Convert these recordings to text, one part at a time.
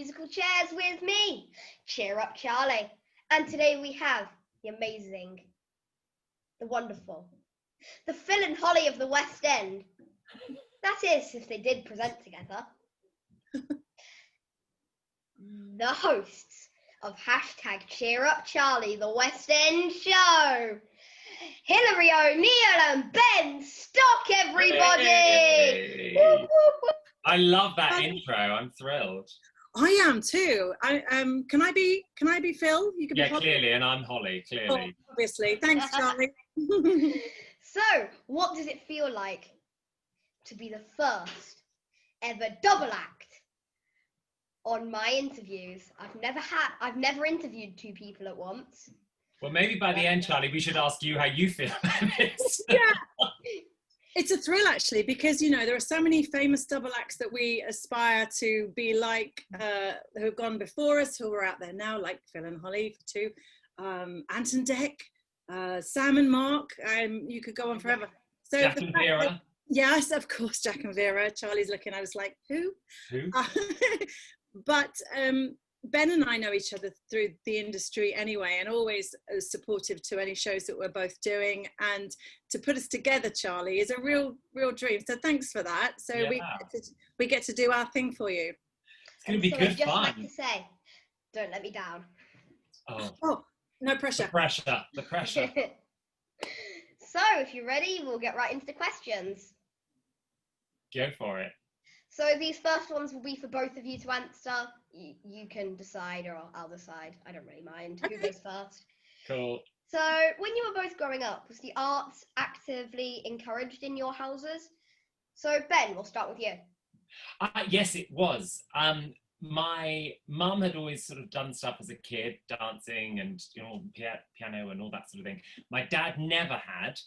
musical chairs with me, Cheer Up Charlie. And today we have the amazing, the wonderful, the Phil and Holly of the West End. That is, if they did present together. The hosts of #CheerUpCharlie, the West End show. Hilary O'Neil and Ben Stock, everybody! Hey. I love that intro. I'm thrilled. I am too. Can I be Phil? You can be Holly. Clearly, and I'm Holly. Clearly, obviously. Thanks, Charlie. So, what does it feel like to be the first ever double act on my interviews? I've never interviewed two people at once. Well, maybe by the end, Charlie, we should ask you how you feel about this. Yeah. It's a thrill, actually, because, you know, there are so many famous double acts that we aspire to be like, who have gone before us, who are out there now, like Phil and Holly for two, Ant and Dec, Sam and Mark, you could go on forever. So Jack and Vera. Yes, of course, Jack and Vera. Charlie's looking, I was like, who? But Ben and I know each other through the industry anyway, and always supportive to any shows that we're both doing. And to put us together, Charlie, is a real dream. So thanks for that. So yeah. we get to do our thing for you. It's going to be good fun. fun. Like to say, don't let me down. Oh, no pressure. The pressure. So if you're ready, we'll get right into the questions. Go for it. So these first ones will be for both of you to answer. You can decide, or I'll decide. I don't really mind who goes first. Cool. So when you were both growing up, was the arts actively encouraged in your houses? So Ben, we'll start with you. Yes, it was. My mum had always sort of done stuff as a kid, dancing and piano and all that sort of thing. My dad never had,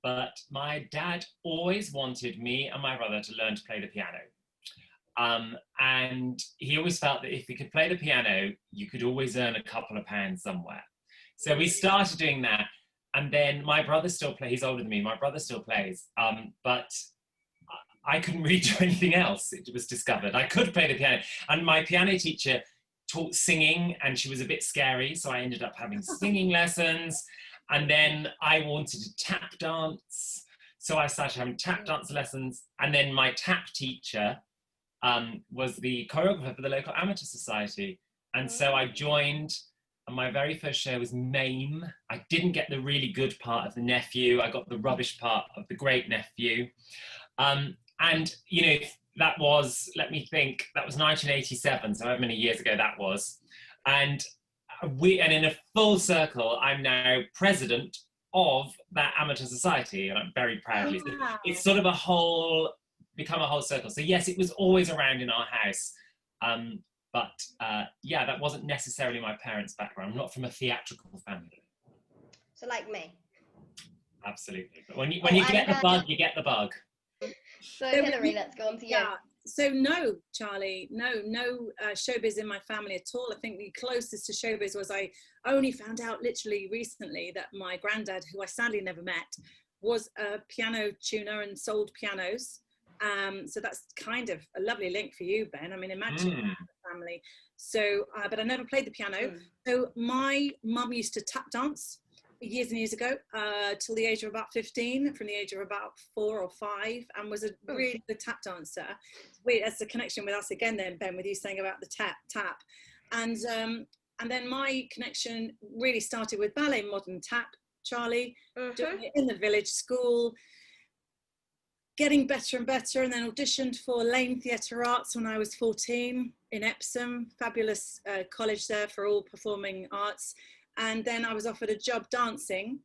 but my dad always wanted me and my brother to learn to play the piano. And he always felt that if he could play the piano, you could always earn a couple of pounds somewhere. So we started doing that. And then my brother still plays, he's older than me, my brother still plays, but I couldn't really do anything else, it was discovered. I could play the piano. And my piano teacher taught singing, and she was a bit scary, so I ended up having singing lessons. And then I wanted to tap dance, so I started having tap dance lessons. And then my tap teacher was the choreographer for the local amateur society. And so I joined, and my very first show was Mame. I didn't get the really good part of the nephew. I got the rubbish part of the great nephew. And, you know, that was, let me think, that was 1987, so however many years ago that was. And in a full circle, I'm now president of that amateur society, and I'm very proudly. So it's sort of become a whole circle. So yes, it was always around in our house. Yeah, that wasn't necessarily my parents' background. I'm not from a theatrical family. So like me. Absolutely. But when you get the bug, you get the bug. So Hilary, let's go on to you. Yeah. So no, Charlie, no showbiz in my family at all. I think the closest to showbiz was I only found out literally recently that my granddad, who I sadly never met, was a piano tuner and sold pianos. So that's kind of a lovely link for you, Ben. I mean, imagine that family. So, but I never played the piano. So my mum used to tap dance years and years ago, till the age of about 15, from the age of about 4 or 5, and was a really good tap dancer. Wait, that's a connection with us again then, Ben, with you saying about the tap. And then my connection really started with ballet, modern tap, Charlie, doing it in the village school, getting better and better, and then auditioned for Lane Theatre Arts when I was 14 in Epsom, fabulous college there for all performing arts. And then I was offered a job dancing,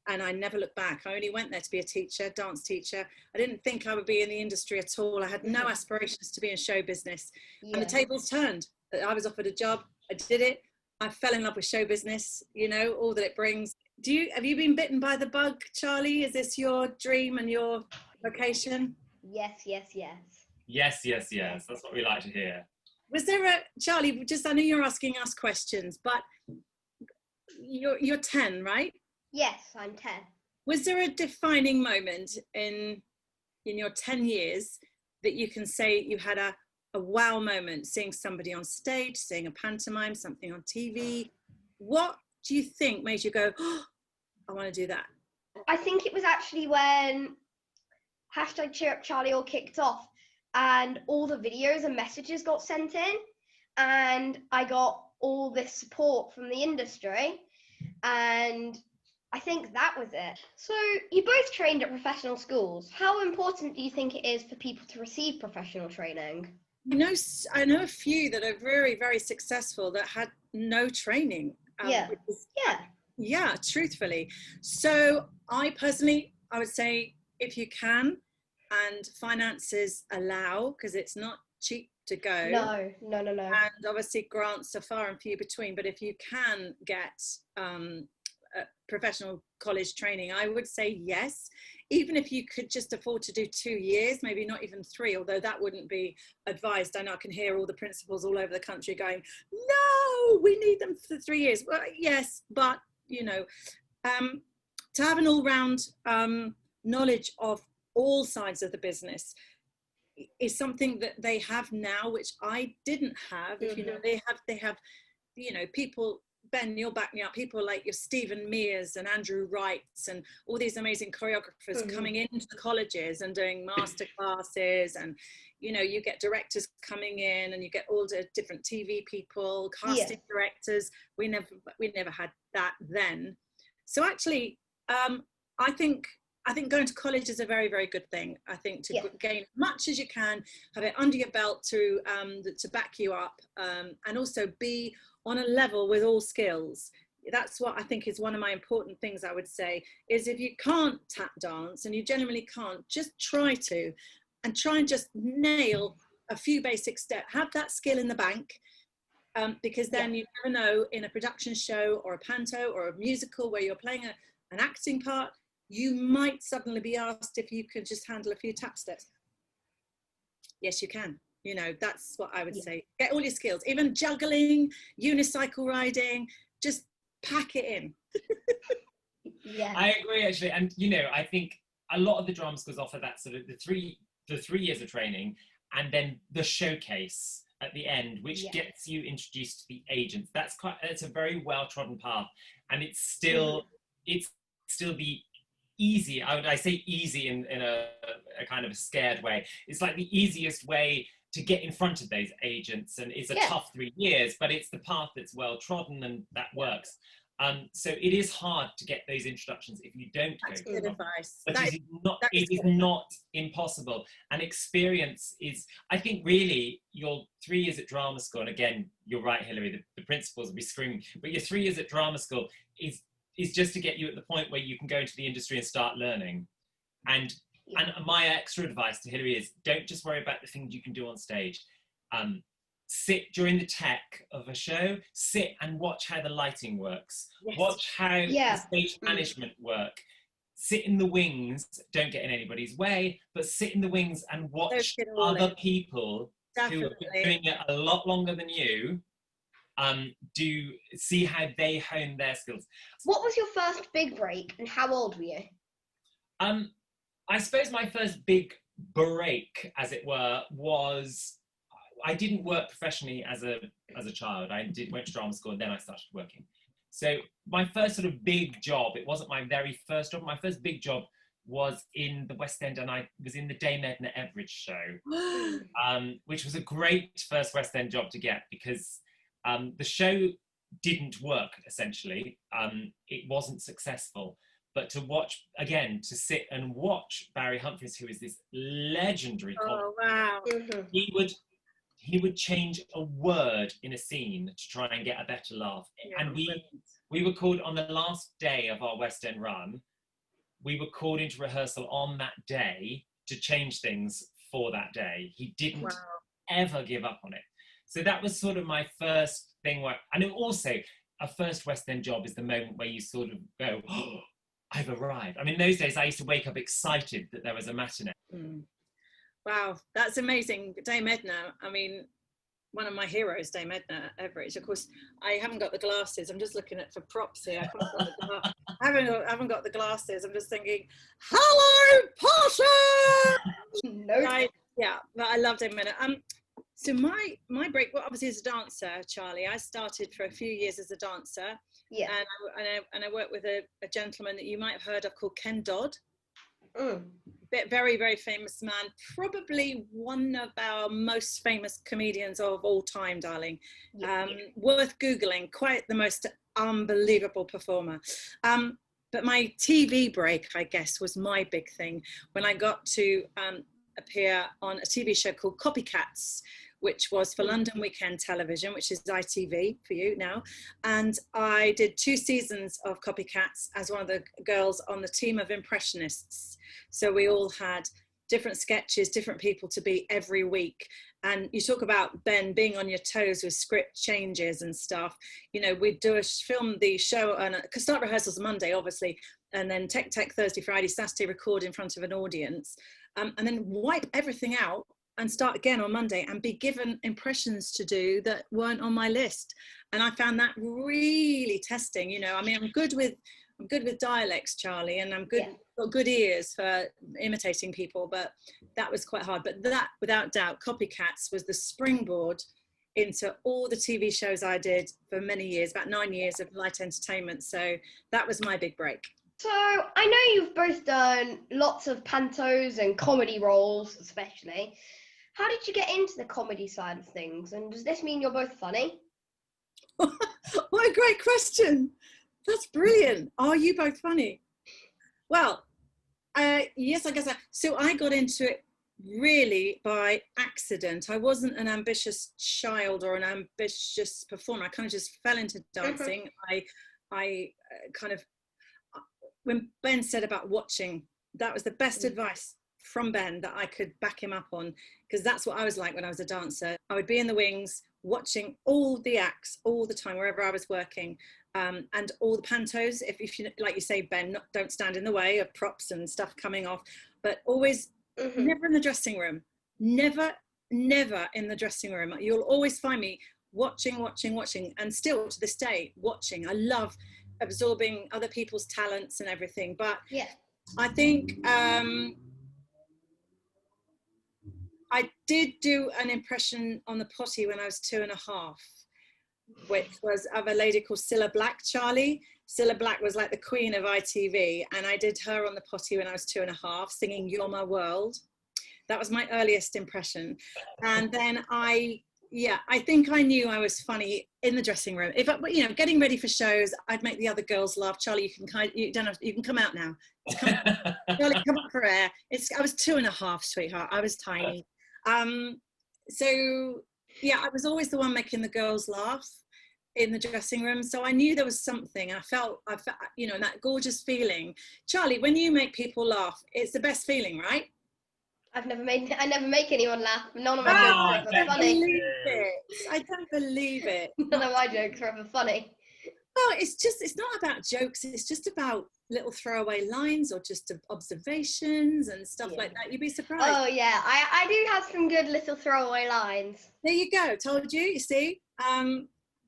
and I never looked back. I only went there to be a teacher, dance teacher. I didn't think I would be in the industry at all. I had no aspirations to be in show business. Yeah. And the tables turned. I was offered a job, I did it. I fell in love with show business, you know, all that it brings. Have you been bitten by the bug, Charlie? Is this your dream and your vocation? Yes. Yes. That's what we like to hear. Was there Charlie, just, I know you're asking us questions, but you're 10, right? Yes, I'm 10. Was there a defining moment in your 10 years that you can say you had a a wow moment, seeing somebody on stage, seeing a pantomime, something on TV? What do you think made you go, oh, I want to do that? I think it was actually when #CheerUpCharlie all kicked off and all the videos and messages got sent in, and I got all this support from the industry, and I think that was it. So you both trained at professional schools. How important do you think it is for people to receive professional training? I know a few that are very, very successful that had no training. Yeah, truthfully. So I personally, I would say if you can and finances allow, because it's not cheap to go. No. And obviously grants are far and few between, but if you can get professional college training, I would say yes. Even if you could just afford to do 2 years, maybe not even 3, although that wouldn't be advised. I know I can hear all the principals all over the country going, no, we need them for 3 years. Well, yes, but you know, to have an all-round knowledge of all sides of the business is something that they have now, which I didn't have. If you know, they have, you know, people. Ben, you'll back me up. People like your Stephen Mears and Andrew Wrights and all these amazing choreographers coming into the colleges and doing master classes, and you know, you get directors coming in, and you get all the different TV people, casting directors. We never had that then. So actually, I think going to college is a very, very good thing. I think to gain as much as you can, have it under your belt to back you up, and also be on a level with all skills. That's what I think is one of my important things. I would say is, if you can't tap dance, and you genuinely can't, just try to, and try and just nail a few basic steps. Have that skill in the bank, because then you never know, in a production show or a panto or a musical where you're playing an acting part, you might suddenly be asked if you could just handle a few tap steps. Yes, you can. You know, that's what I would say. Get all your skills, even juggling, unicycle riding, just pack it in. I agree, actually. And, you know, I think a lot of the drama schools offer that sort of the three years of training, and then the showcase at the end, which gets you introduced to the agents. It's a very well-trodden path, and it's still the easy, I say easy in a kind of a scared way. It's like the easiest way to get in front of those agents, and it's a tough 3 years, but it's the path that's well trodden, and that works. So it is hard to get those introductions if you don't go. That's good advice. But it is not impossible. And experience is, I think, really, your 3 years at drama school, and again, you're right, Hilary, the principals will be screaming, but your 3 years at drama school is just to get you at the point where you can go into the industry and start learning. And my extra advice to Hilary is, don't just worry about the things you can do on stage. Sit during the tech of a show, sit and watch how the lighting works. Watch how the stage management work. Sit in the wings, don't get in anybody's way, but sit in the wings and watch other people who have been doing it a lot longer than you, see how they hone their skills. What was your first big break, and how old were you? I suppose my first big break, as it were, was I didn't work professionally as a child. I went to drama school, and then I started working. So my first sort of big job, it wasn't my very first job. My first big job was in the West End, and I was in the Dame Edna Everage show, which was a great first West End job to get, because the show didn't work, essentially. It wasn't successful. But to sit and watch Barry Humphries, who is this legendary comic, he would change a word in a scene to try and get a better laugh. And we were called on the last day of our West End run, we were called into rehearsal on that day to change things for that day. He didn't ever give up on it. So that was sort of my first thing and also a first West End job is the moment where you sort of go, oh, I've arrived. I mean, those days I used to wake up excited that there was a matinee. Wow, that's amazing. Dame Edna, I mean, one of my heroes, Dame Edna Everage. Of course, I haven't got the glasses. I'm just looking for props here. I haven't got the glasses. I'm just thinking, hello, Pasha! No. But I love Dame Edna. So my break, well, obviously as a dancer, Charlie, I started for a few years as a dancer. Yeah. And I worked with a gentleman that you might have heard of called Ken Dodd. Mm. Very, very famous man, probably one of our most famous comedians of all time, darling. Yeah. Worth Googling, quite the most unbelievable performer. But my TV break, I guess, was my big thing when I got to appear on a TV show called Copycats, which was for London Weekend Television, which is ITV for you now. And I did 2 seasons of Copycats as one of the girls on the team of impressionists. So we all had different sketches, different people to be every week. And you talk about, Ben, being on your toes with script changes and stuff. You know, we'd film the show and start rehearsals Monday, obviously, and then tech Thursday, Friday, Saturday, record in front of an audience, and then wipe everything out and start again on Monday and be given impressions to do that weren't on my list. And I found that really testing. You know, I mean, I'm good with dialects, Charlie, and got good ears for imitating people, but that was quite hard. But that, without doubt, Copycats was the springboard into all the TV shows I did for many years, about 9 years of light entertainment. So that was my big break. So I know you've both done lots of pantos and comedy roles, especially. How did you get into the comedy side of things? And does this mean you're both funny? What a great question. That's brilliant. Are you both funny? Well, yes, I guess. So I got into it really by accident. I wasn't an ambitious child or an ambitious performer. I kind of just fell into dancing. I kind of, when Ben said about watching, that was the best advice from Ben that I could back him up on, because that's what I was like when I was a dancer. I would be in the wings watching all the acts all the time, wherever I was working, and all the pantos. If you, like you say, Ben, don't stand in the way of props and stuff coming off, but always never in the dressing room, never in the dressing room. You'll always find me watching, and still to this day, watching. I love absorbing other people's talents and everything, but I think I did do an impression on the potty when I was 2.5, which was of a lady called Cilla Black, Charlie. Cilla Black was like the queen of ITV, and I did her on the potty when I was 2.5, singing You're My World. That was my earliest impression. And then I think I knew I was funny in the dressing room. If I, you know, getting ready for shows, I'd make the other girls laugh. Charlie, you can come out now. Charlie, come up for air. I was 2.5, sweetheart. I was tiny. So yeah, I was always the one making the girls laugh in the dressing room. So I knew there was something, and I felt, you know, that gorgeous feeling. Charlie, when you make people laugh, it's the best feeling, right? I never make anyone laugh. None of my jokes are ever funny. I don't believe it. None of my jokes are ever funny. Well, it's not about jokes. It's just about little throwaway lines or just observations and stuff like that. You'd be surprised. Oh yeah, I do have some good little throwaway lines. There you go. Told you. You see.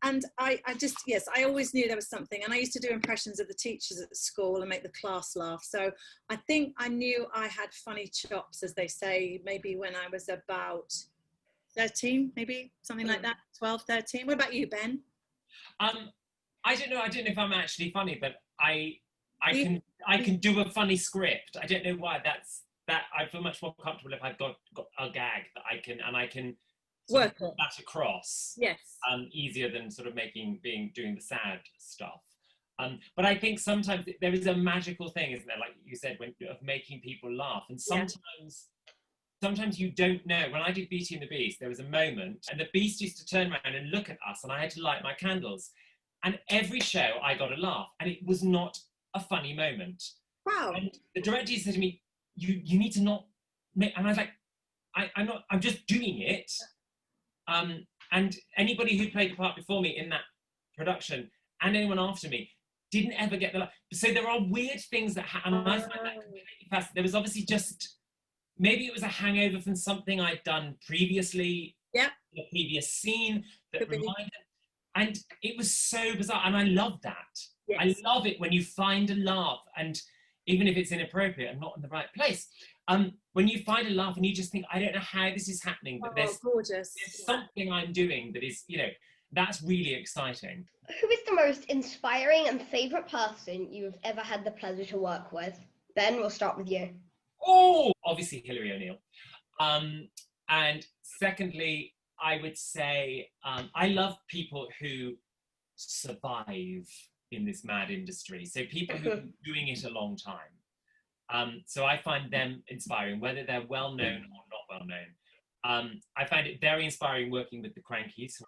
And I just, yes, I always knew there was something. And I used to do impressions of the teachers at school and make the class laugh. So I think I knew I had funny chops, as they say, maybe when I was about 13, maybe something like that, 12, 13. What about you, Ben? I don't know if I'm actually funny, but I can do a funny script. I don't know why. I feel much more comfortable if I've got a gag that I can work that across. Yes. Easier than sort of doing the sad stuff. But I think sometimes there is a magical thing, isn't there? Like you said, of making people laugh. And sometimes you don't know. When I did Beauty and the Beast, there was a moment, and the Beast used to turn around and look at us, and I had to light my candles. And every show I got a laugh, and it was not a funny moment. Wow. And the director said to me, you need to not make, and I was like, I'm just doing it. And anybody who played the part before me in that production, and anyone after me, didn't ever get the laugh. So there are weird things that happen. And I find that completely fascinating. There was obviously just, maybe it was a hangover from something I'd done previously, a previous scene that reminded. And it was so bizarre, and I love that. Yes. I love it when you find a laugh, and even if it's inappropriate and not in the right place. when you find a laugh and you just think, I don't know how this is happening, but there's something I'm doing that is, that's really exciting. Who is the most inspiring and favourite person you've ever had the pleasure to work with? Ben, we'll start with you. Oh, obviously Hilary O'Neil. And secondly, I would say I love people who survive in this mad industry. So people who have been doing it a long time. So I find them inspiring, whether they're well known or not well known. I find it very inspiring working with the Crankies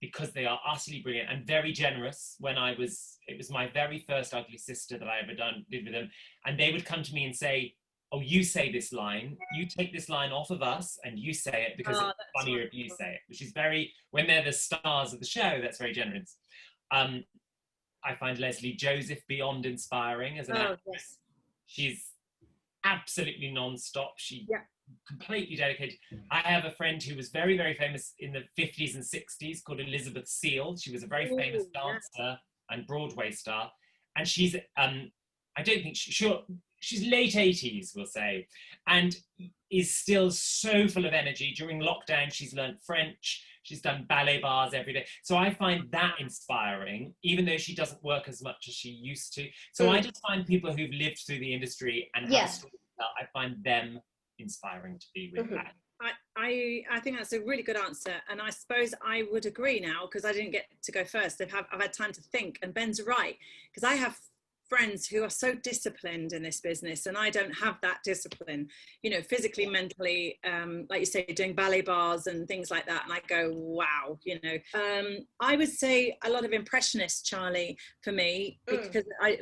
because they are utterly brilliant and very generous. It was my very first Ugly Sister that I ever did with them, and they would come to me and say, "Oh, you say this line, you take this line off of us and you say it because it's funnier if you say it," which is when they're the stars of the show, that's very generous. I find Leslie Joseph beyond inspiring as an actress. Yes. She's absolutely non-stop. Completely dedicated. I have a friend who was very, very famous in the 50s and 60s called Elizabeth Seal. She was a very famous dancer and Broadway star. And she's, I don't think, she's late 80s, we'll say, and is still so full of energy. During lockdown, she's learned French. She's done ballet bars every day. So I find that inspiring, even though she doesn't work as much as she used to. So I just find people who've lived through the industry and have stories to tell, I find them inspiring to be with. I think that's a really good answer, and I suppose I would agree now because I didn't get to go first. I've had time to think, and Ben's right, because I have friends who are so disciplined in this business and I don't have that discipline, physically, mentally, like you say, doing ballet bars and things like that, and I go, wow. I would say a lot of impressionists, Charlie, for me,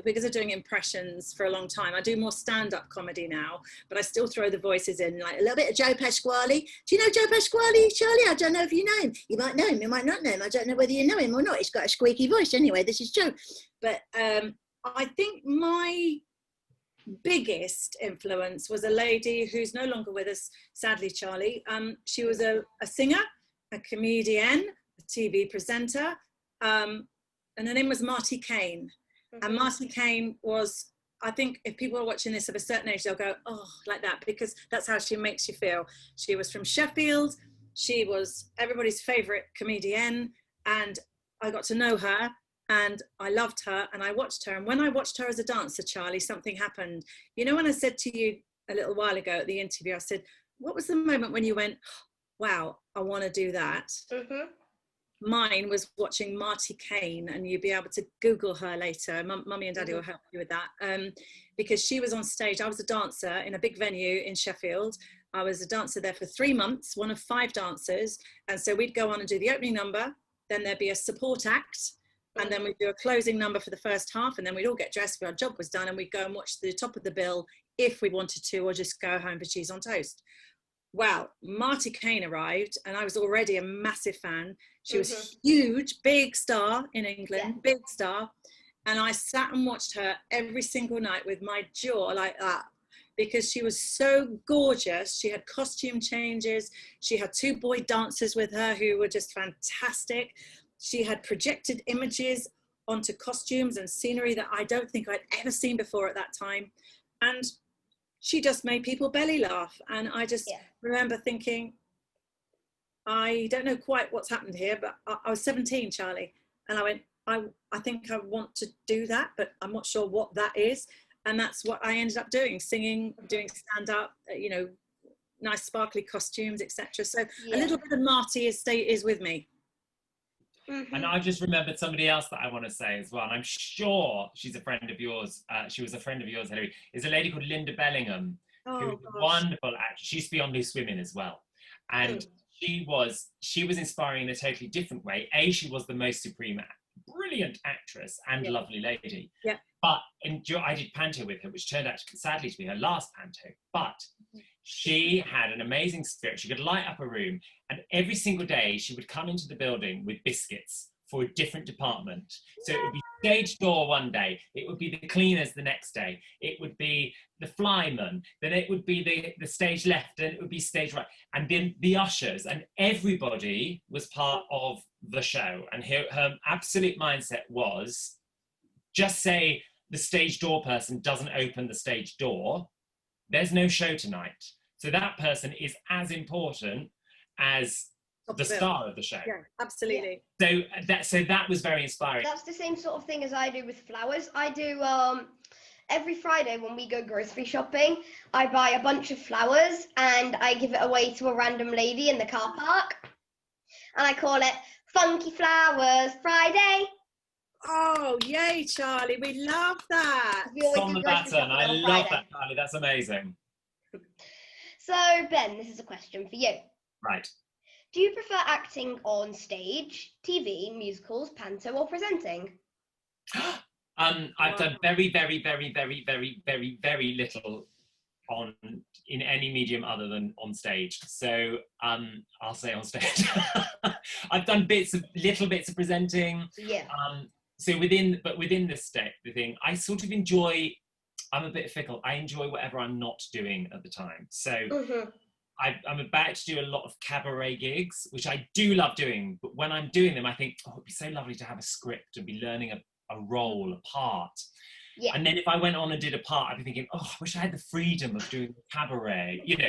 because of doing impressions for a long time. I do more stand-up comedy now, but I still throw the voices in, like a little bit of Joe Pasquale. Do you know Joe Pasquale, Charlie? I don't know if you know him. You might know him, you might not know him. I don't know whether you know him or not. He's got a squeaky voice. Anyway, this is Joe. But I think my biggest influence was a lady who's no longer with us, sadly, Charlie. She was a singer, a comedian, a TV presenter, and her name was Marty Kane. And Marty Kane was, I think if people are watching this of a certain age, they'll go, oh, like that, because that's how she makes you feel. She was from Sheffield. She was everybody's favourite comedian, and I got to know her. And I loved her and I watched her. And when I watched her as a dancer, Charlie, something happened. When I said to you a little while ago at the interview, I said, what was the moment when you went, wow, I want to do that? Mine was watching Marty Kane, and you'll be able to Google her later. Mummy and Daddy will help you with that. Because she was on stage. I was a dancer in a big venue in Sheffield. I was a dancer there for 3 months, one of 5 dancers. And so we'd go on and do the opening number. Then there'd be a support act. And then we'd do a closing number for the first half, and then we'd all get dressed when our job was done, and we'd go and watch the top of the bill if we wanted to, or just go home for cheese on toast. Well, Marty Kane arrived, and I was already a massive fan. She was huge, big star in England, big star. And I sat and watched her every single night with my jaw like that, because she was so gorgeous. She had costume changes. She had 2 boy dancers with her who were just fantastic. She had projected images onto costumes and scenery that I don't think I'd ever seen before at that time. And she just made people belly laugh. And I just remember thinking, I don't know quite what's happened here, but I was 17, Charlie. And I went, I think I want to do that, but I'm not sure what that is. And that's what I ended up doing, singing, doing stand-up, nice sparkly costumes, etc. So a little bit of Marty is with me. And I just remembered somebody else that I want to say as well, and I'm sure she's a friend of yours. She was a friend of yours, Hilary. Is a lady called Linda Bellingham, who is a wonderful actress. She used to be on Loose Women as well, and she was inspiring in a totally different way. She was the most supreme, brilliant actress and lovely lady. Yeah. But I did panto with her, which turned out sadly to be her last panto. But she had an amazing spirit. She could light up a room, and every single day she would come into the building with biscuits for a different department. So it would be stage door one day, it would be the cleaners the next day, it would be the flyman, then it would be the stage left, and it would be stage right, and then the ushers, and everybody was part of the show. And her absolute mindset was, just say the stage door person doesn't open the stage door, there's no show tonight. So that person is as important as the star of the show. Yeah, absolutely. So that was very inspiring. That's the same sort of thing as I do with flowers. I do every Friday when we go grocery shopping, I buy a bunch of flowers and I give it away to a random lady in the car park. And I call it Funky Flowers Friday. Oh, yay, Charlie. We love that. We always On do the grocery baton. shopping I on love Friday. that, Charlie. That's amazing. So, Ben, this is a question for you. Right. Do you prefer acting on stage, TV, musicals, panto, or presenting? I've done very, very, very, very, very, very, very little in any medium other than on stage. So I'll say on stage. I've done little bits of presenting. Yeah. So within the thing, I sort of enjoy. I'm a bit fickle. I enjoy whatever I'm not doing at the time. So I'm about to do a lot of cabaret gigs, which I do love doing. But when I'm doing them, I think, oh, it'd be so lovely to have a script and be learning a role, a part. Yeah. And then if I went on and did a part, I'd be thinking, oh, I wish I had the freedom of doing cabaret, you know.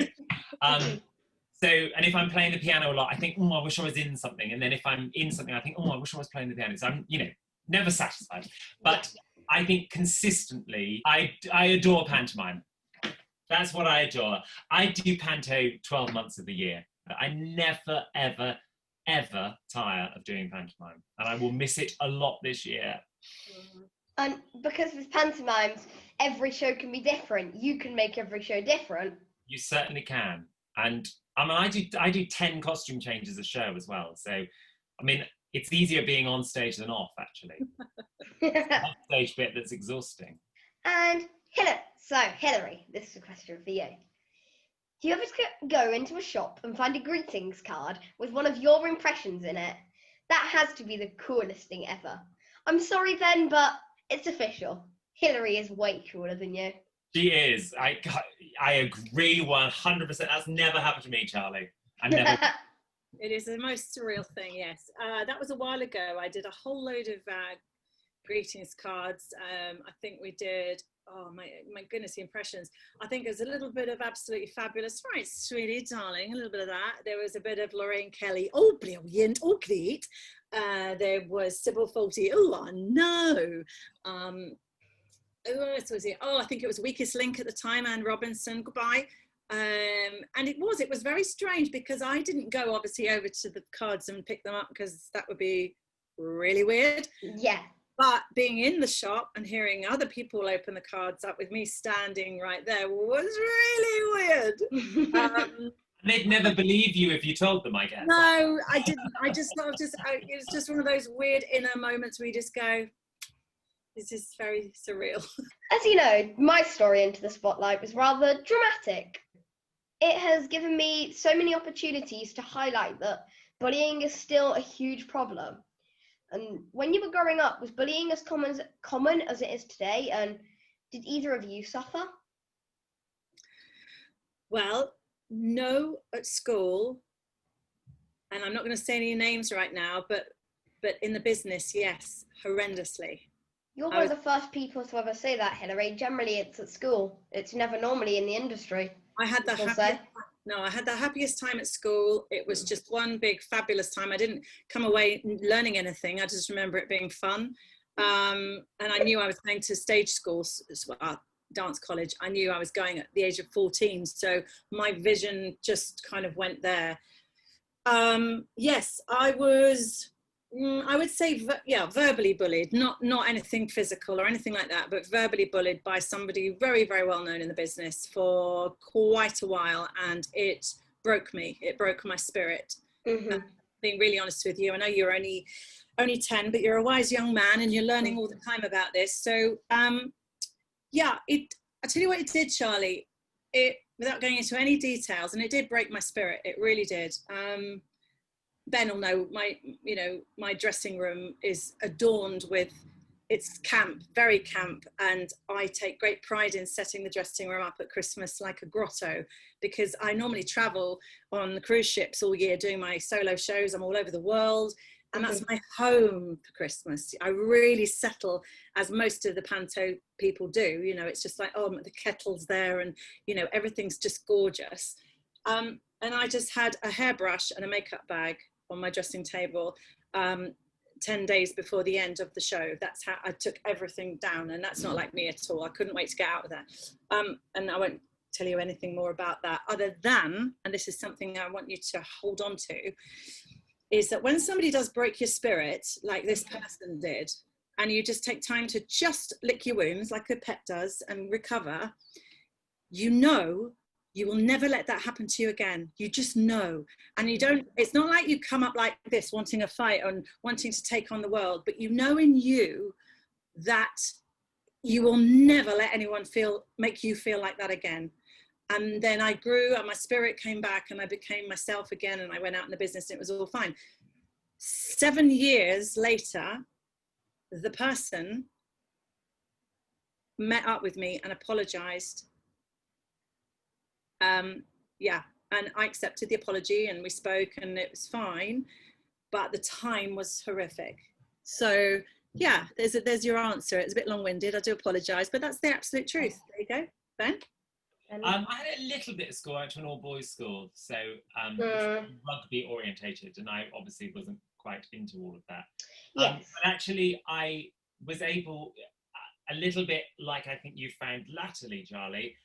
So, and if I'm playing the piano a lot, I think, oh, I wish I was in something. And then if I'm in something, I think, oh, I wish I was playing the piano. So I'm, never satisfied. But I think consistently, I adore pantomime. That's what I adore. I do panto 12 months of the year. I never, ever, ever tire of doing pantomime. And I will miss it a lot this year. And because with pantomimes, every show can be different. You can make every show different. You certainly can. And I mean, I do 10 costume changes a show as well. So, I mean, it's easier being on stage than off, actually. It's the off stage bit that's exhausting. And Hilary, this is a question for you. Do you ever go into a shop and find a greetings card with one of your impressions in it? That has to be the coolest thing ever. I'm sorry, Ben, but it's official. Hilary is way cooler than you. She is. I agree 100%. That's never happened to me, Charlie. I never. It is the most surreal thing, yes. That was a while ago. I did a whole load of greetings cards. I think we did, oh my goodness, the impressions. I think there's a little bit of Absolutely Fabulous, right, sweetie, darling, a little bit of that. There was a bit of Lorraine Kelly, oh, brilliant, oh, great. There was Sybil Fawlty, oh, I know. Who else was it? Oh, I think it was Weakest Link at the time, Anne Robinson, goodbye. And it was very strange because I didn't go obviously over to the cards and pick them up because that would be really weird. Yeah. But being in the shop and hearing other people open the cards up with me standing right there was really weird. They'd never believe you if you told them, I guess. No, I didn't. It was just one of those weird inner moments where you just go, this is very surreal. As you know, my story into the spotlight was rather dramatic. It has given me so many opportunities to highlight that bullying is still a huge problem. And when you were growing up, was bullying as common as it is today? And did either of you suffer? Well, no, at school, and I'm not going to say any names right now, but in the business, yes, horrendously. You're one of the first people to ever say that, Hilary. Generally, it's at school. It's never normally in the industry. I had the happiest time at school. It was just one big fabulous time. I didn't come away learning anything. I just remember it being fun. And I knew I was going to stage school, dance college. I knew I was going at the age of 14. So my vision just kind of went there. Yes, I would say, verbally bullied, not anything physical or anything like that, but verbally bullied by somebody very, very well known in the business for quite a while. And it broke me. It broke my spirit. Mm-hmm. Being really honest with you, I know you're only 10, but you're a wise young man and you're learning all the time about this. So, I tell you what it did, Charlie, without going into any details, and it did break my spirit. It really did. Ben will know my dressing room is adorned with, it's camp, very camp, and I take great pride in setting the dressing room up at Christmas like a grotto, because I normally travel on the cruise ships all year doing my solo shows. I'm all over the world, And that's my home for Christmas. I really settle, as most of the panto people do. You know, it's just like, oh, the kettle's there, and you know, everything's just gorgeous. And I just had a hairbrush and a makeup bag on my dressing table 10 days before the end of the show. That's how I took everything down, and that's not like me at all. I couldn't wait to get out of there. And I won't tell you anything more about that, other than, and this is something I want you to hold on to, is that when somebody does break your spirit, like this person did, and you just take time to just lick your wounds like a pet does and recover, you know, you will never let that happen to you again. You just know. And you don't, it's not like you come up like this wanting a fight and wanting to take on the world, but you know in you that you will never let anyone make you feel like that again. And then I grew and my spirit came back and I became myself again, and I went out in the business and it was all fine. 7 years later, the person met up with me and apologized. Yeah, and I accepted the apology and we spoke and it was fine, but the time was horrific. So yeah, there's your answer. It's a bit long-winded, I do apologize, but that's the absolute truth. There you go. Ben? I had a little bit of school. I went to an all-boys school, so rugby orientated, and I obviously wasn't quite into all of that. Yes. But actually, I was able, a little bit like I think you found latterly, Charlie,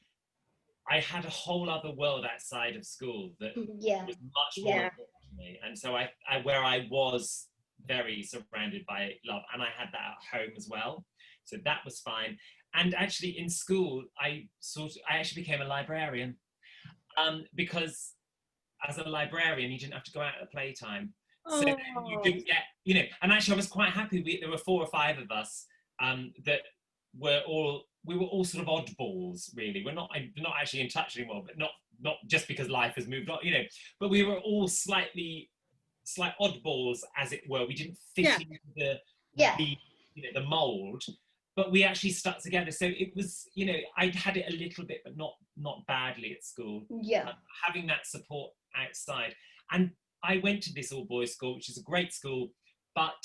I had a whole other world outside of school that was much more important to me. And so where I was very surrounded by love, and I had that at home as well. So that was fine. And actually in school, I actually became a librarian because as a librarian, you didn't have to go out at playtime. So you didn't get, you know, and actually I was quite happy. There were 4 or 5 of us that we were all sort of oddballs, really. We're not actually in touch anymore, but not just because life has moved on, you know, but we were all slight oddballs, as it were. We didn't fit into the mold, but we actually stuck together. So it was, you know, I had it a little bit, but not badly at school. Yeah. Having that support outside. And I went to this all-boys school, which is a great school, but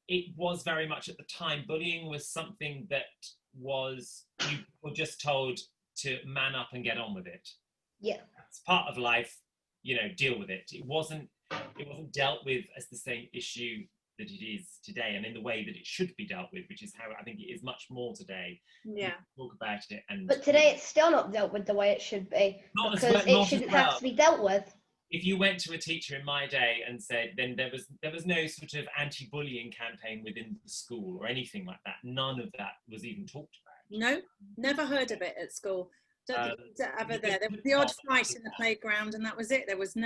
it was very much at the time, bullying was something that you were just told to man up and get on with it. Yeah. It's part of life, you know, deal with it. It wasn't dealt with as the same issue that it is today, and in the way that it should be dealt with, which is how I think it is much more today. Yeah. Talk about it. But today it's still not dealt with the way it should be, because it shouldn't have to be dealt with. If you went to a teacher in my day and said, then there was no sort of anti-bullying campaign within the school or anything like that. None of that was even talked about. No, never heard of it at school. Don't think it was ever there. There was the odd fight in the playground, and that was it. There wasn't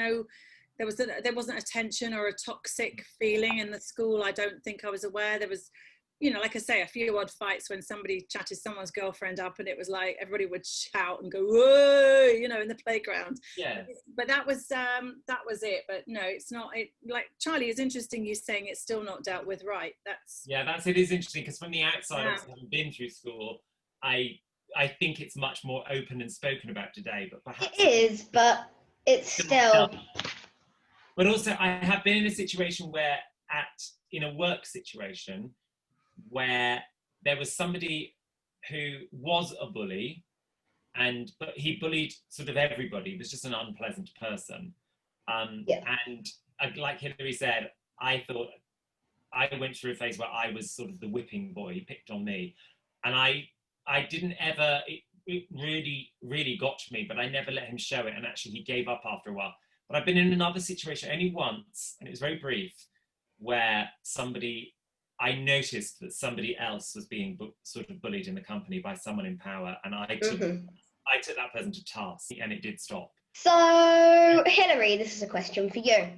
a tension or a toxic feeling in the school. I don't think I was aware. There was, you know, like I say, a few odd fights when somebody chatted someone's girlfriend up, and it was like everybody would shout and go, whoa, you know, in the playground. Yeah. But that was it. But no, it's not. Like Charlie, it's interesting you saying it's still not dealt with right. It is interesting, because from the outside, having been through school, I think it's much more open and spoken about today. But perhaps it is, but it's still. But also, I have been in a situation where, in a work situation, where there was somebody who was a bully, but he bullied sort of everybody. He was just an unpleasant person. And like Hilary said, I thought I went through a phase where I was sort of the whipping boy. He picked on me, and I didn't ever. It really, really got to me, but I never let him show it. And actually, he gave up after a while. But I've been in another situation only once, and it was very brief, where I noticed that somebody else was being sort of bullied in the company by someone in power, and I took that person to task, and it did stop. So, Hilary, this is a question for you.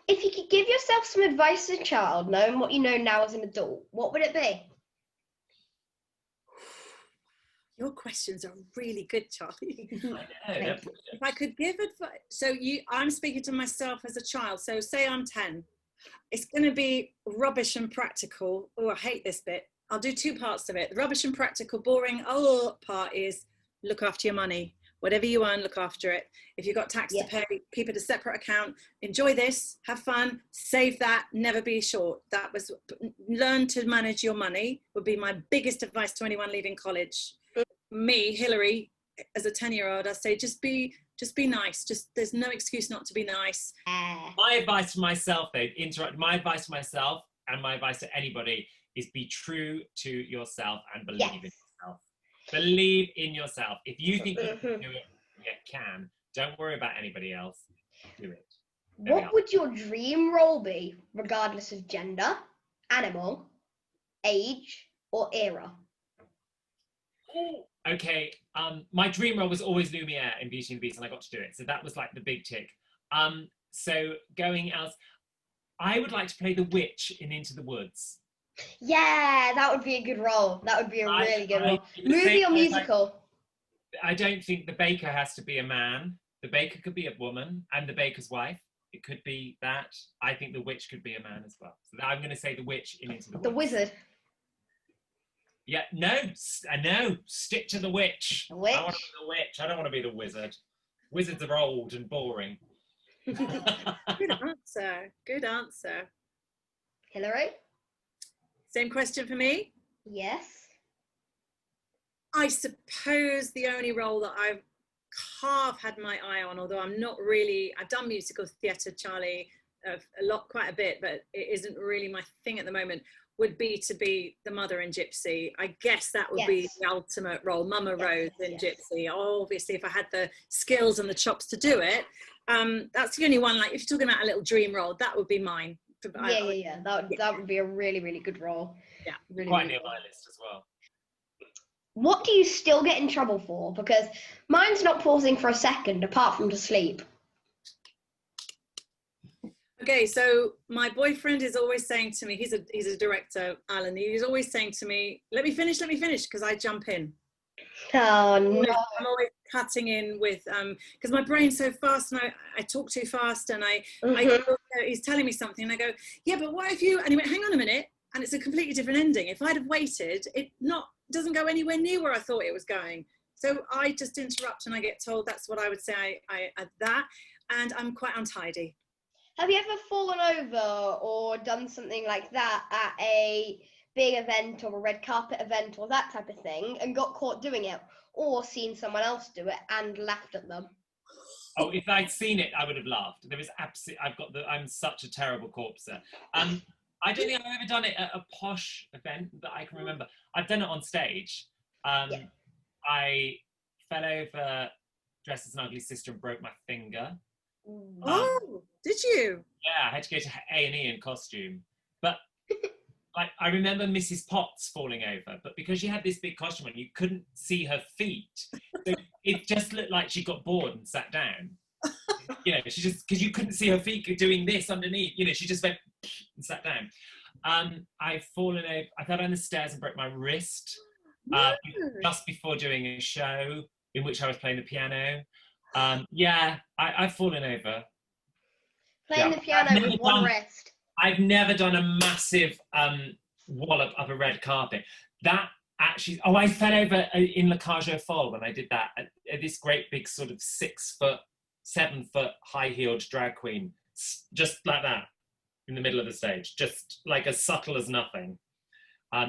If you could give yourself some advice as a child, knowing what you know now as an adult, what would it be? Your questions are really good, Charlie. I know. If I could give advice, so I'm speaking to myself as a child. So say I'm 10. It's going to be rubbish and practical. Oh, I hate this bit. I'll do 2 parts of it. The rubbish and practical, boring part is look after your money. Whatever you earn, look after it. If you've got tax to Yes. pay, keep it a separate account. Enjoy this, have fun, save that, never be short. That was, learn to manage your money would be my biggest advice to anyone leaving college. Me, Hilary, as a 10-year-old, I say just be nice. Just, there's no excuse not to be nice. My advice to myself, though, my advice to myself and my advice to anybody is be true to yourself and believe in yourself. Believe in yourself. If you think you can do it, you can. Don't worry about anybody else. Do it. What would your dream role be, regardless of gender, animal, age, or era? Okay, my dream role was always Lumiere in Beauty and the Beast, and I got to do it. So that was like the big tick. So going else, I would like to play the witch in Into the Woods. Yeah, that would be a good role. That would be a really good role. Movie or musical? I don't think the baker has to be a man. The baker could be a woman, and the baker's wife. It could be that. I think the witch could be a man as well. So I'm going to say the witch in Into the Woods. The wizard. Yeah, no, stick to the witch. The witch? I want to be the witch. I don't want to be the wizard. Wizards are old and boring. Good answer. Good answer. Hilary? Same question for me? Yes. I suppose the only role that I've half had my eye on, although I'm not really, I've done musical theatre, Charlie, quite a bit, but it isn't really my thing at the moment, would be to be the mother in Gypsy. I guess that would be the ultimate role, Mama Rose in Gypsy. Obviously, if I had the skills and the chops to do it, that's the only one, like if you're talking about a little dream role, that would be mine. Yeah. That would be a really, really good role. Yeah. Really, Quite really near good. my list as well. What do you still get in trouble for? Because mine's not pausing for a second, apart from to sleep. Okay, so my boyfriend is always saying to me, he's a director, Alan, he's always saying to me, let me finish, because I jump in. Oh, no. I'm always cutting in with, because my brain's so fast and I talk too fast and he's telling me something and I go, yeah, but what if you, and he went, hang on a minute, and it's a completely different ending. If I'd have waited, it doesn't go anywhere near where I thought it was going. So I just interrupt and I get told that's what I would say and I'm quite untidy. Have you ever fallen over or done something like that at a big event or a red carpet event or that type of thing and got caught doing it, or seen someone else do it and laughed at them? Oh, if I'd seen it, I would have laughed. There was I'm such a terrible corpser. I don't think I've ever done it at a posh event that I can remember. I've done it on stage. I fell over dressed as an ugly sister and broke my finger. Did you? Yeah, I had to go to A&E in costume. But like, I remember Mrs. Potts falling over, but because she had this big costume on, you couldn't see her feet. So it just looked like she got bored and sat down. You know, she just, because you couldn't see her feet doing this underneath, you know, she just went and sat down. I've fallen over, I fell down the stairs and broke my wrist just before doing a show in which I was playing the piano. I've fallen over. Playing the piano with one wrist. I've never done a massive wallop up a red carpet. That actually, I fell over in La Cage aux Folles when I did that. This great big sort of 7 foot high heeled drag queen, just like that in the middle of the stage, just like as subtle as nothing.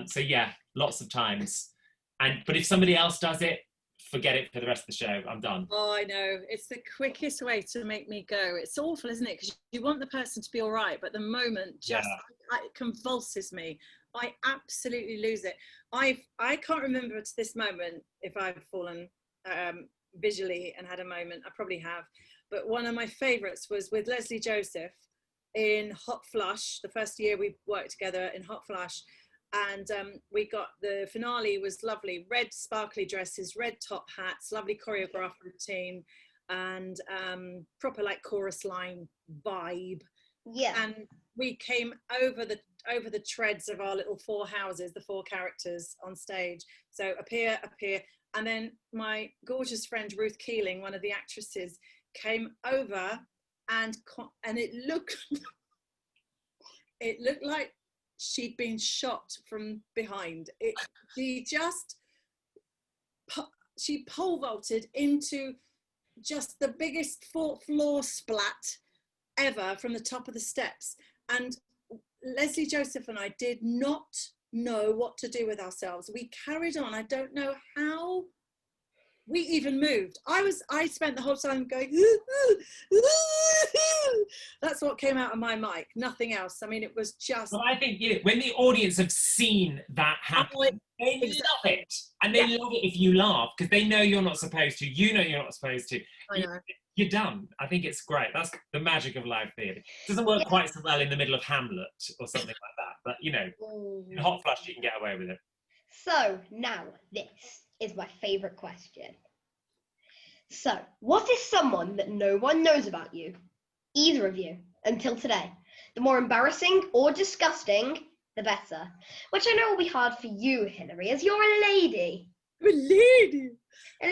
So yeah, lots of times. But if somebody else does it, forget it for the rest of the show. I'm done. Oh, I know. It's the quickest way to make me go. It's awful, isn't it? Because you want the person to be all right, but the moment it convulses me. I absolutely lose it. I can't remember to this moment if I've fallen visually and had a moment. I probably have. But one of my favourites was with Leslie Joseph in Hot Flush, the first year we worked together in Hot Flush. And we got, the finale was lovely, red sparkly dresses, red top hats, lovely choreographed routine, and proper like chorus line vibe. Yeah. And we came over the treads of our little 4 houses, the 4 characters on stage. So appear, and then my gorgeous friend Ruth Keeling, one of the actresses, came over, and it looked like she'd been shot from behind. She just she pole vaulted into just the biggest fourth floor splat ever from the top of the steps. And Leslie Joseph and I did not know what to do with ourselves. We carried on. I don't know how we even moved. I spent the whole time going, that's what came out of my mic, nothing else. I mean, it was just. Well, I think when the audience have seen that happen, they love it. And they love it if you laugh, because they know you're not supposed to. You know you're not supposed to. I know. You're done. I think it's great. That's the magic of live theatre. It doesn't work quite so well in the middle of Hamlet or something like that. But, you know, in Hot Flush, you can get away with it. So, now, this is my favourite question. So, what is someone that no one knows about you, either of you, until today? The more embarrassing or disgusting, the better. Which I know will be hard for you, Hilary, as you're a lady. A lady. A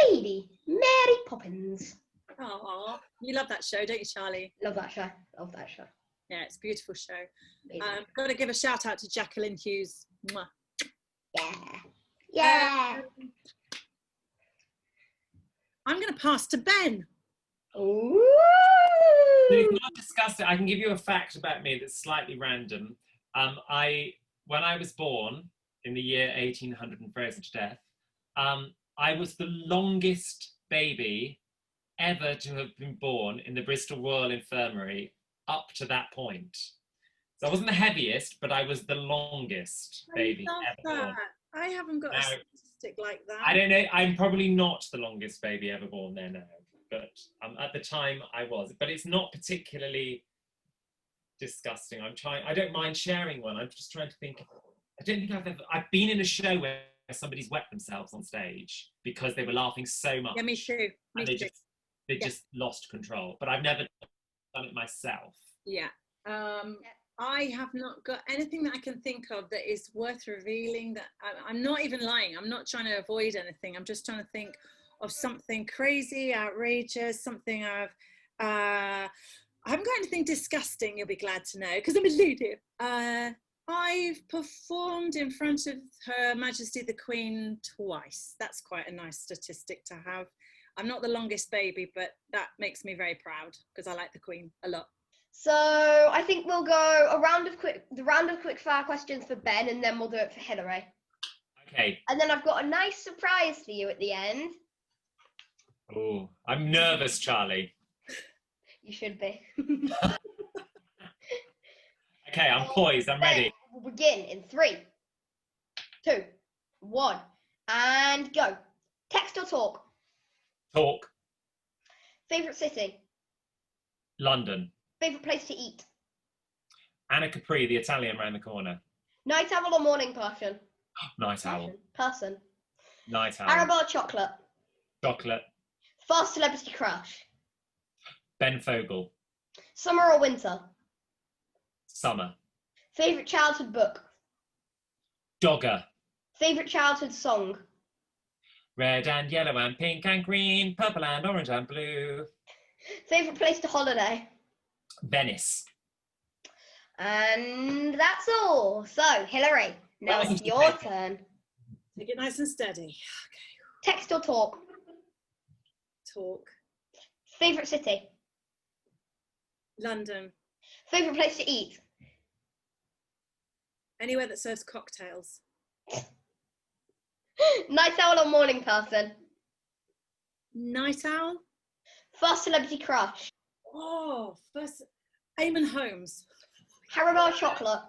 lady, Mary Poppins. Oh, you love that show, don't you, Charlie? Love that show. Yeah, it's a beautiful show. Got to give a shout out to Jacqueline Hughes. Mwah. Yeah. I'm going to pass to Ben. Ooh. So it's not disgusting. I can give you a fact about me that's slightly random. When I was born in the year 1800 and frozen to death, I was the longest baby ever to have been born in the Bristol Royal Infirmary up to that point. So I wasn't the heaviest, but I was the longest baby ever born. I haven't got a statistic like that. I don't know. I'm probably not the longest baby ever born there now, but at the time I was. But it's not particularly disgusting. I don't mind sharing one. I'm just trying to think. I don't think I've been in a show where somebody's wet themselves on stage because they were laughing so much. Yeah, me too. They just lost control. But I've never done it myself. Yeah. I have not got anything that I can think of that is worth revealing. That I'm not even lying. I'm not trying to avoid anything. I'm just trying to think of something crazy, outrageous, something I haven't got anything disgusting, you'll be glad to know, because I'm a lady. I've performed in front of Her Majesty the Queen twice. That's quite a nice statistic to have. I'm not the longest baby, but that makes me very proud because I like the Queen a lot. So I think we'll go the round of quick fire questions for Ben, and then we'll do it for Hilary. Okay. And then I've got a nice surprise for you at the end. Oh, I'm nervous, Charlie. You should be. Okay, I'm poised. I'm ready. We'll begin in 3, 2, 1, and go. Text or talk? Talk. Favourite city? London. Favourite place to eat? Anna Capri, the Italian round the corner. Night owl or morning person? Night owl. Person. Night owl. Haribo or chocolate? Chocolate. Fast celebrity crush? Ben Fogle. Summer or winter? Summer. Favourite childhood book? Dogger. Favourite childhood song? Red and yellow and pink and green, purple and orange and blue. Favourite place to holiday? Venice. And that's all. So, Hilary, now it's your turn. Take it nice and steady. Okay. Text or talk? Talk. Favourite city? London. Favourite place to eat? Anywhere that serves cocktails. Night owl or morning person? Night owl. First celebrity crush? Oh, first, Eamon Holmes. Haribo or chocolate?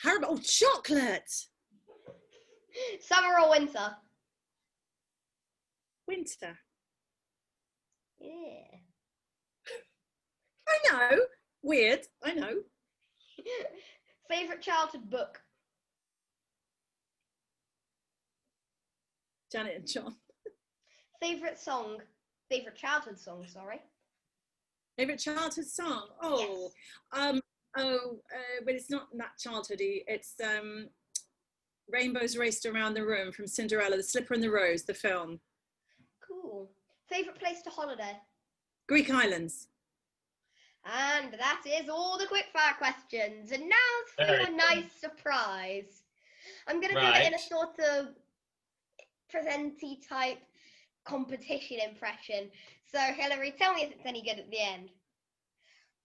Haribo, oh, chocolate. Summer or winter? Winter. Yeah. I know. Weird. I know. Favourite childhood book? Janet and John. Favourite song? Favourite childhood song, sorry. Favourite childhood song? Oh, yes. But it's not that childhoody. It's Rainbows Raced Around the Room from Cinderella, The Slipper and the Rose, the film. Cool. Favourite place to holiday? Greek islands. And that is all the quickfire questions. And now for a nice surprise. I'm going to do it in a sort of presenty type competition impression. So Hilary, tell me if it's any good at the end.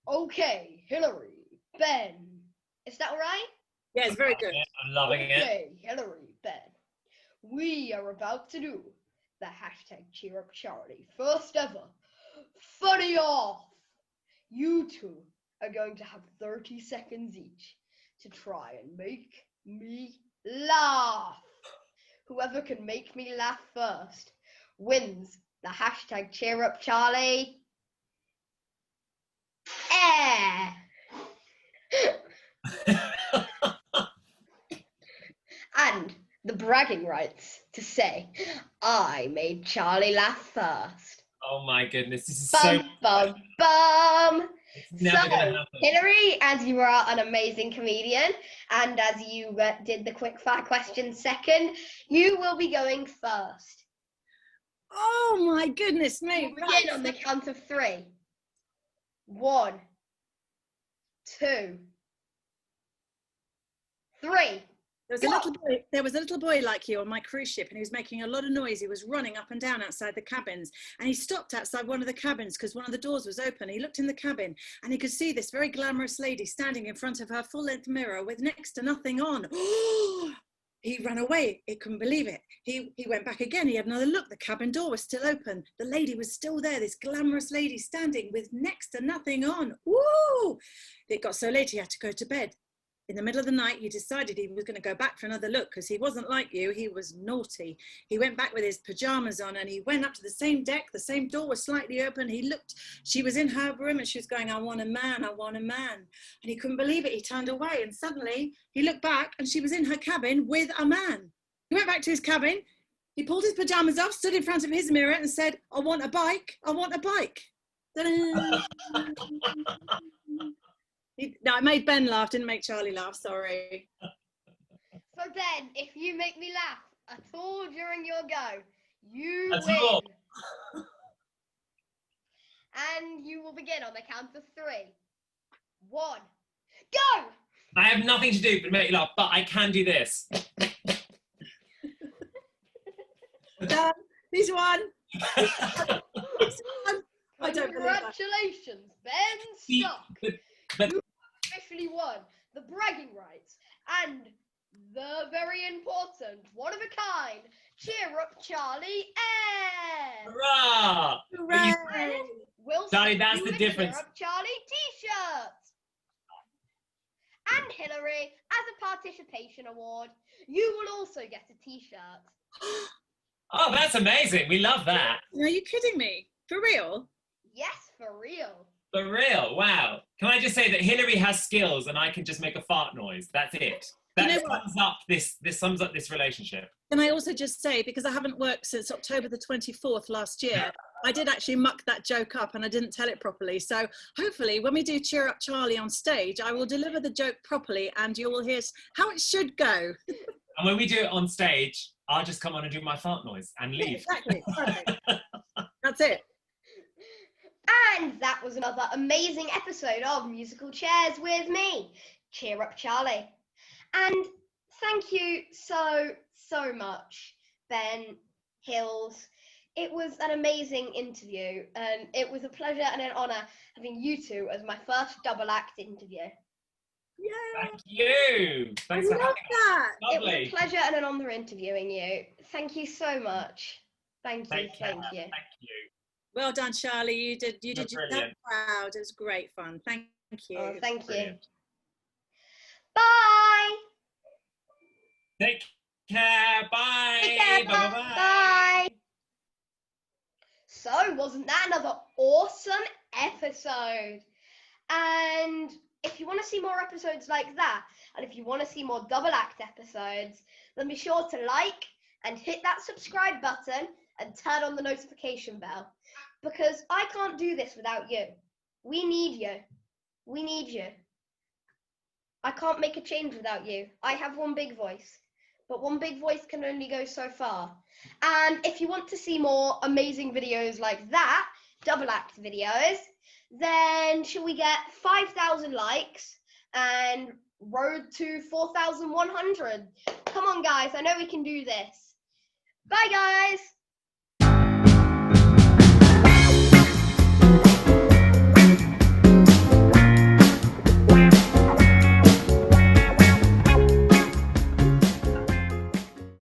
Okay, Hilary, Ben. Is that all right? Yeah, it's very good. I'm loving it. Okay, Hilary, Ben. We are about to do the hashtag CheerUpCharlie first ever funny off. You two are going to have 30 seconds each to try and make me laugh. Whoever can make me laugh first wins the hashtag CheerUpCharlie air. And the bragging rights to say, I made Charlie laugh first. Oh my goodness, this is Bum, bum, bum. It's never gonna happen. Hilary, as you are an amazing comedian, and as you did the quickfire question second, you will be going first. Oh my goodness me. We'll begin on the count of 3. 1, 2, 3. There was a little boy like you on my cruise ship, and he was making a lot of noise. He was running up and down outside the cabins, and he stopped outside one of the cabins because one of the doors was open. He looked in the cabin and he could see this very glamorous lady standing in front of her full-length mirror with next to nothing on. He ran away. He couldn't believe it. He went back again. He had another look. The cabin door was still open. The lady was still there, this glamorous lady standing with next to nothing on. Woo! It got so late he had to go to bed. In the middle of the night, he decided he was going to go back for another look because he wasn't like you. He was naughty. He went back with his pajamas on and he went up to the same deck. The same door was slightly open. He looked. She was in her room and she was going, I want a man. I want a man. And he couldn't believe it. He turned away and suddenly he looked back and she was in her cabin with a man. He went back to his cabin. He pulled his pajamas off, stood in front of his mirror and said, I want a bike. I want a bike. No, I made Ben laugh, didn't make Charlie laugh, sorry. So Ben, if you make me laugh at all during your go, you That's win. all. And you will begin on the count of 3. 1, go! I have nothing to do but make you laugh, but I can do this. Done. He's won. He's won. I don't believe that. Congratulations, Ben Stock. But You officially won the bragging rights and the very important, one of a kind, CheerUpCharlie air. hurrah! Hooray! We'll Charlie, send that's you the a difference. CheerUpCharlie t-shirt. And Hilary, as a participation award, you will also get a t-shirt. Oh, that's amazing. We love that. Are you kidding me? For real? Yes, for real. For real. Wow. Can I just say that Hilary has skills and I can just make a fart noise. That's it. That You know what? sums up this relationship. Can I also just say, because I haven't worked since October the 24th last year, I did actually muck that joke up and I didn't tell it properly. So hopefully when we do CheerUpCharlie on stage, I will deliver the joke properly and you will hear how it should go. And when we do it on stage, I'll just come on and do my fart noise and leave. Exactly. Perfect. That's it. And that was another amazing episode of Musical Chairs with me, CheerUpCharlie. And thank you so much, Ben Hills. It was an amazing interview, and it was a pleasure and an honour having you two as my first double act interview. Yeah. Thank you. Thanks I for love having us. that. Lovely. It was a pleasure and an honour interviewing you. Thank you so much. Thank you. Thank you. Well done, Charlie. You did yourself brilliant. proud. It was great fun. Thank you. Oh, thank you. Brilliant. Bye. Take care. Bye. Take care. Bye. Bye. So, wasn't that another awesome episode? And if you want to see more episodes like that, and if you want to see more double act episodes, then be sure to like and hit that subscribe button and turn on the notification bell, because I can't do this without you. We need you. We need you. I can't make a change without you. I have one big voice, but one big voice can only go so far. And if you want to see more amazing videos like that, double act videos, then should we get 5,000 likes and road to 4,100? Come on, guys. I know we can do this. Bye, guys.